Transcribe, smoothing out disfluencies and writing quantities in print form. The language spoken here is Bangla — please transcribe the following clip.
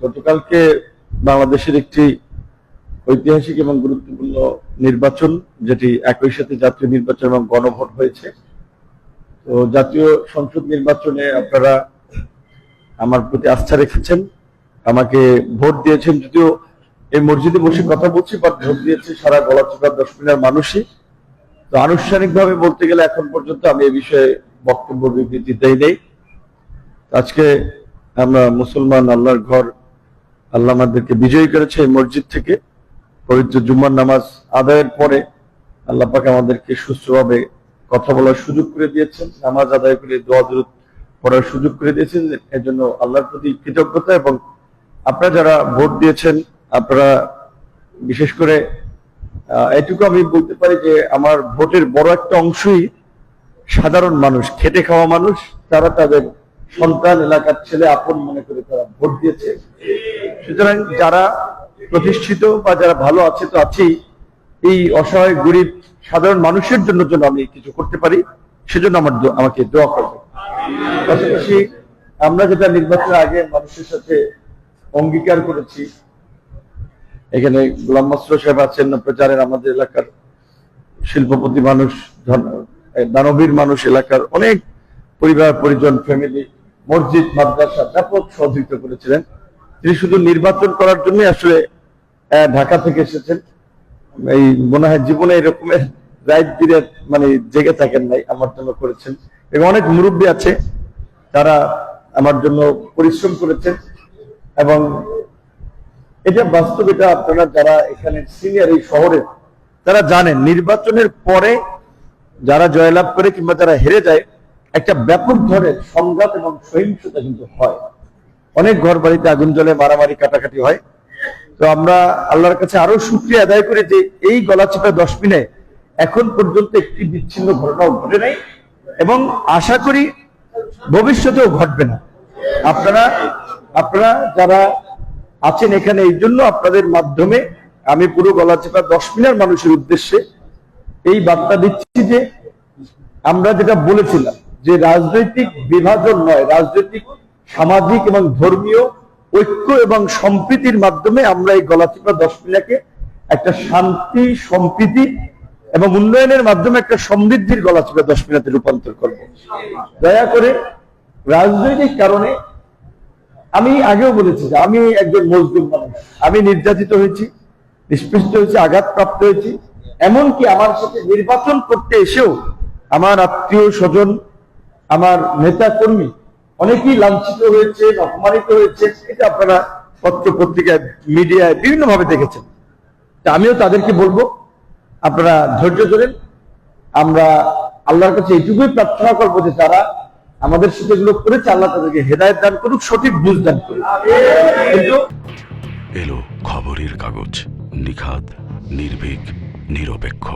গতকালকে বাংলাদেশের একটি ঐতিহাসিক এবং গুরুত্বপূর্ণ নির্বাচন, যেটি একই সাথে জাতীয় নির্বাচন এবং গণভোট হয়েছে। তো জাতীয় সংসদ নির্বাচনে আপনারা আমার প্রতি আস্থা রেখেছেন, আমাকে ভোট দিয়েছেন। যদিও এই মসজিদে বসে কথা বলছি, বাট ভোট দিয়েছে সারা গলাচিপা 10 মিলিয়ন মানুষই। তো আনুষ্ঠানিকভাবে বলতে গেলে এখন পর্যন্ত আমি এই বিষয়ে বক্তব্য বিবৃতি দেই নেই। আজকে আমরা মুসলমান, আল্লাহর ঘর, আল্লাহ আমাদেরকে বিজয়ী করেছে। এই মসজিদ থেকে পবিত্র জুম্মার নামাজ আদায়ের পরে আল্লাহ পাক আমাদেরকে সুস্থভাবে কথা বলার সুযোগ করে দিয়েছেন, নামাজ আদায় করে দোয়া দরুদ পড়ার সুযোগ করে দিয়েছেন। এর জন্য আল্লাহর প্রতি কৃতজ্ঞতা। এবং আপনারা যারা ভোট দিয়েছেন, আপনারা বিশেষ করে এটুকু আমি বলতে পারি যে আমার ভোটের বড় একটা অংশই সাধারণ মানুষ, খেটে খাওয়া মানুষ। তারা তাদের সন্তান, এলাকার ছেলে আপন মনে করে তারা ভোট দিয়েছে। সুতরাং যারা প্রতিষ্ঠিত বা যারা ভালো আছে তো আছেই, এই অসহায় গরিব সাধারণ মানুষের জন্য আমি কিছু করতে পারি, সেজন্য আমাকে দোয়া করবে। পাশাপাশি আমরা যেটা নির্বাচনের আগে মানুষের সাথে অঙ্গীকার করেছি, এখানে গোলাম মাসরুর সাহেব আছেন, প্রচারের আমাদের এলাকার শিল্পপতি মানুষ, দানবীর মানুষ, এলাকার অনেক পরিবার পরিজন, ফ্যামিলি, মসজিদ, মাদ্রাসা ব্যাপক সহযোগিতা করেছিলেন। তিনি শুধু নির্বাচন করার জন্য আসলে ঢাকা থেকে এসেছেন। এই মনে হয় জীবনে এরকমের রাত বিরাত মানে জেগে থাকেন নাই, আমার জন্য করেছেন। এবং অনেক মুরব্বী আছে, তারা আমার জন্য পরিশ্রম করেছেন। এবং এটা বাস্তব, এটা আপনারা যারা এখানে সিনিয়র এই শহরে তারা জানেন, নির্বাচনের পরে যারা জয়লাভ করে কিংবা যারা হেরে যায়, একটা ব্যাপক ধরনের সংঘাত এবং সহিংসতা কিন্তু হয়। অনেক ঘর বাড়িতে আগুন জ্বলে, মারামারি কাটাকাটি হয়। তো আমরা আল্লাহর কাছে আরো শুকরিয়া আদায় করি যে এই গলাচিপা 10 মিনিটে এখন পর্যন্ত একটি বিচ্ছিন্ন ঘটনাও ঘটে নাই, এবং আশা করি ভবিষ্যতেও ঘটবে না। আপনারা যারা আছেন এখানে, এই জন্য আপনাদের মাধ্যমে আমি পুরো গলাচিপা 10 মিনিট মানুষের উদ্দেশ্যে এই বার্তা দিচ্ছি যে আমরা যেটা বলেছিলাম যে রাজনৈতিক বিভাজন নয়, রাজনৈতিক, সামাজিক এবং ধর্মীয় ঐক্য এবং সম্প্রীতির মাধ্যমে আমরা এই গলাচিপা 10 মিনিটকে একটা শান্তি, সম্প্রীতি এবং উন্নয়নের মাধ্যমে একটা সমৃদ্ধির গলাচিপা 10 মিনিটে রূপান্তর করব। দয়া করে রাজনৈতিক কারণে, আমি আগেও বলেছি যে আমি একজন মজলুম মানুষ, আমি নির্যাতিত হয়েছি, নিষ্পৃষ্ট হয়েছি, আঘাতপ্রাপ্ত হয়েছি। এমনকি আমার সাথে নির্বাচন করতে এসেও আমার আত্মীয় স্বজন, আমার নেতা কর্মী অনেকেই লাঞ্ছিত হয়েছে, অপমানিত হয়েছে। এটা আপনারা পত্র পত্রিকায়, মিডিয়ায় বিভিন্ন ভাবে দেখেছেন। তা আমিও তাদেরকে বলবো, আপনারা ধৈর্য ধরেন। আমরা আল্লাহর কাছে এইটুকুই প্রার্থনা করবো যে তারা আমাদের সাথে এগুলো করেছে, আল্লাহ তাদেরকে হেদায়েত দান করুক, সঠিক বুঝ দান করুক। কিন্তু এলো খবরের কাগজ, নিখাদ, নির্ভীক, নিরপেক্ষ।